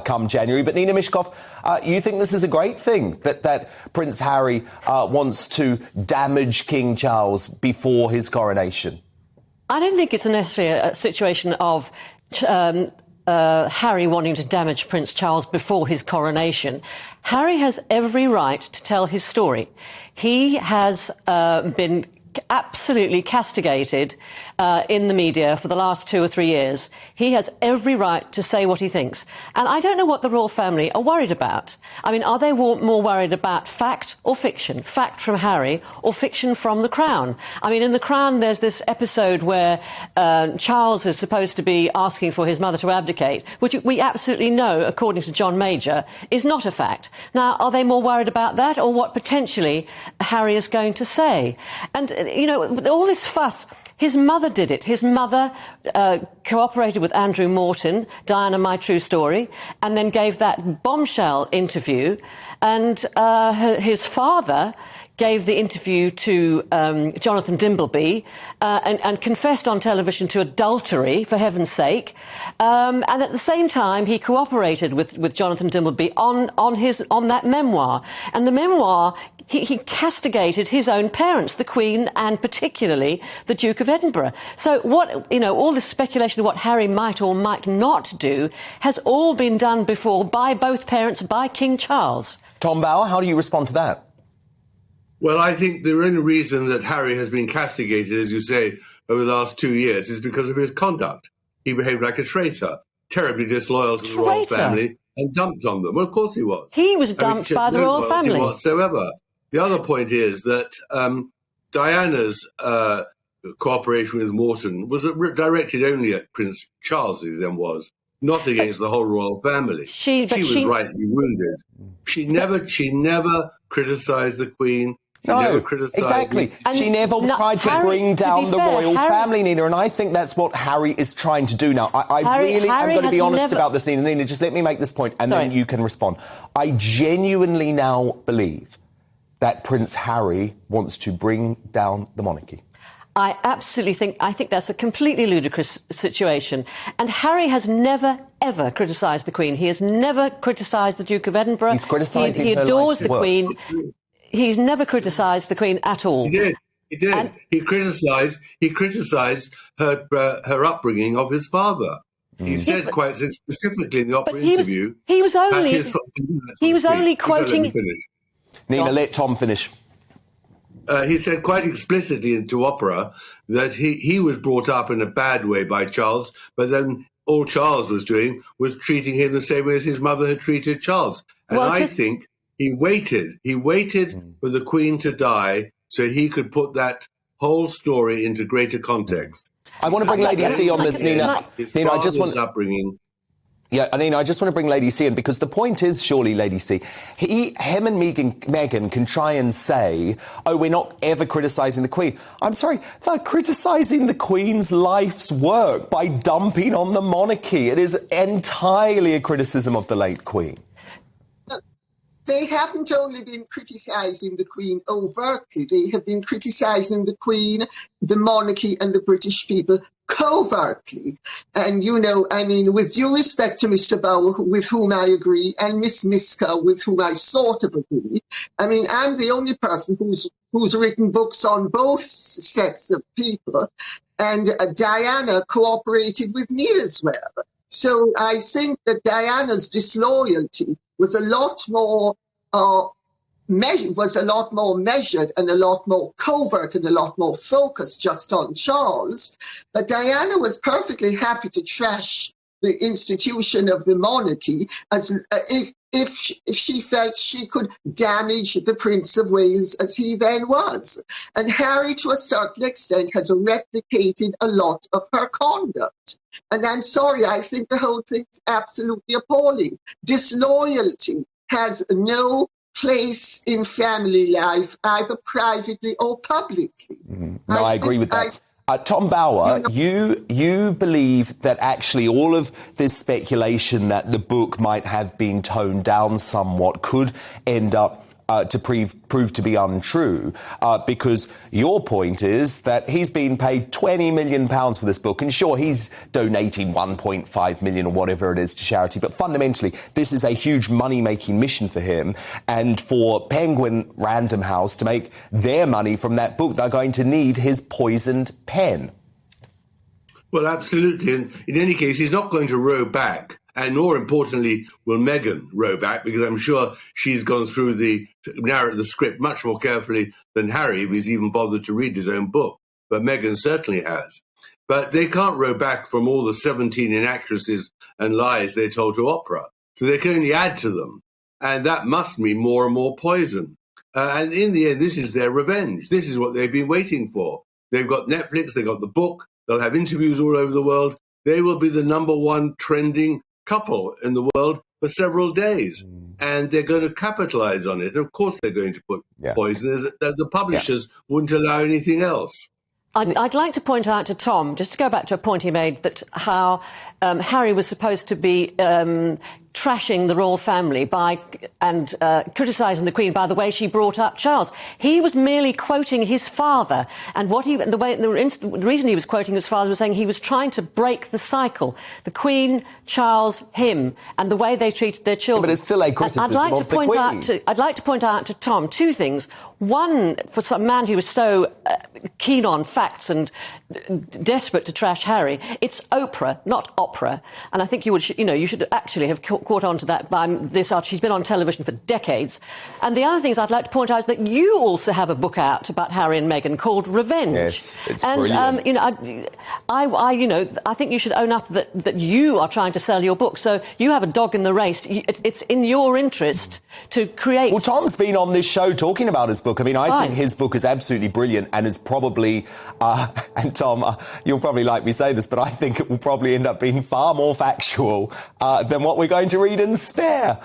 come January. But Nina Myskow, you think this is a great thing, that Prince Harry wants to damage King Charles before his coronation? I don't think it's necessarily a situation of Harry wanting to damage Prince Charles before his coronation. Harry has every right to tell his story. He has been absolutely castigated in the media for the last 2 or 3 years. He has every right to say what he thinks. And I don't know what the royal family are worried about. I mean, are they more worried about fact or fiction? Fact from Harry or fiction from the Crown? I mean, in the Crown, there's this episode where Charles is supposed to be asking for his mother to abdicate, which we absolutely know, according to John Major, is not a fact. Now, are they more worried about that or what potentially Harry is going to say? And, you know, all this fuss, his mother did it. His mother cooperated with Andrew Morton, Diana, My True Story, and then gave that bombshell interview. And his father gave the interview to Jonathan Dimbleby and confessed on television to adultery, for heaven's sake. And at the same time, he cooperated with Jonathan Dimbleby on that memoir. And the memoir, he castigated his own parents, the Queen and particularly the Duke of Edinburgh. So all this speculation of what Harry might or might not do has all been done before by both parents, by King Charles. Tom Bower, how do you respond to that? Well, I think the only reason that Harry has been castigated, as you say, over the last 2 years is because of his conduct. He behaved like a traitor, terribly disloyal to the royal family, and dumped on them. Well, of course he was. He was dumped by the royal family. Whatsoever. The other point is that Diana's cooperation with Morton was directed only at Prince Charles, as he then was, not against the whole royal family. She was rightly wounded. She never criticised the Queen. Exactly. She never tried to bring down the royal family, Nina, and I think that's what Harry is trying to do now. I'm going to be honest about this, Nina. Nina, just let me make this point, and then you can respond. I genuinely now believe that Prince Harry wants to bring down the monarchy. I absolutely think that's a completely ludicrous situation. And Harry has never, ever criticised the Queen. He has never criticised the Duke of Edinburgh. He's criticising He her adores the work. Queen. He's never criticised the Queen at all. He did. And he criticised her upbringing of his father. He said quite specifically in the opera interview. He was only quoting. Nina, let Tom finish. He said quite explicitly into opera that he was brought up in a bad way by Charles, but then all Charles was doing was treating him the same way as his mother had treated Charles. And I think he waited for the Queen to die so he could put that whole story into greater context. I want to bring Lady C on this, Nina. Nina, I just want upbringing. Yeah, Nina, I just want to bring Lady C in because the point is, surely, Lady C, him and Meghan can try and say, oh, we're not ever criticising the Queen. I'm sorry, they're criticising the Queen's life's work by dumping on the monarchy. It is entirely a criticism of the late Queen. They haven't only been criticising the Queen overtly, they have been criticising the Queen, the monarchy and the British people covertly. And, with due respect to Mr. Bower, with whom I agree, and Miss Myskow, with whom I sort of agree, I'm the only person who's written books on both sets of people, and Diana cooperated with me as well. So I think that Diana's disloyalty was a lot more measured and a lot more covert and a lot more focused just on Charles. But Diana was perfectly happy to trash the institution of the monarchy as if she felt she could damage the Prince of Wales as he then was. And Harry, to a certain extent, has replicated a lot of her conduct. And I'm sorry, I think the whole thing is absolutely appalling. Disloyalty has no place in family life, either privately or publicly. No, I agree with that. Tom Bower, you believe that actually all of this speculation that the book might have been toned down somewhat could end up to prove to be untrue, because your point is that he's been paid £20 million for this book, and sure, he's donating 1.5 million or whatever it is to charity, but fundamentally, this is a huge money-making mission for him, and for Penguin Random House to make their money from that book, they're going to need his poisoned pen. Well, absolutely. And in any case, he's not going to row back. And more importantly, will Meghan row back? Because I'm sure she's gone through the script much more carefully than Harry, if he's even bothered to read his own book. But Meghan certainly has. But they can't row back from all the 17 inaccuracies and lies they told to Oprah. So they can only add to them. And that must mean more and more poison. And in the end, this is their revenge. This is what they've been waiting for. They've got Netflix, they've got the book, they'll have interviews all over the world. They will be the #1 trending couple in the world for several days. And they're going to capitalize on it. And of course, they're going to put poison. The publishers wouldn't allow anything else. I'd like to point out to Tom, just to go back to a point he made, that how Harry was supposed to be trashing the royal family and criticising the Queen by the way she brought up Charles. He was merely quoting his father, and the reason he was quoting his father was saying he was trying to break the cycle. The Queen, Charles, him, and the way they treated their children. But it's still a criticism of the Queen. I'd like to point out to Tom two things. One, for some man who was so keen on facts and desperate to trash Harry, it's Oprah, not opera. And I think you should actually have caught on to that by this art. She's been on television for decades. And the other things I'd like to point out is that you also have a book out about Harry and Meghan called Revenge. Yes, it's brilliant. I think you should own up that you are trying to sell your book. So you have a dog in the race. It's in your interest to create. Well, Tom's been on this show talking about his book. I mean, I think his book is absolutely brilliant and is probably, and Tom, you'll probably like me say this, but I think it will probably end up being far more factual than what we're going to read in Spare.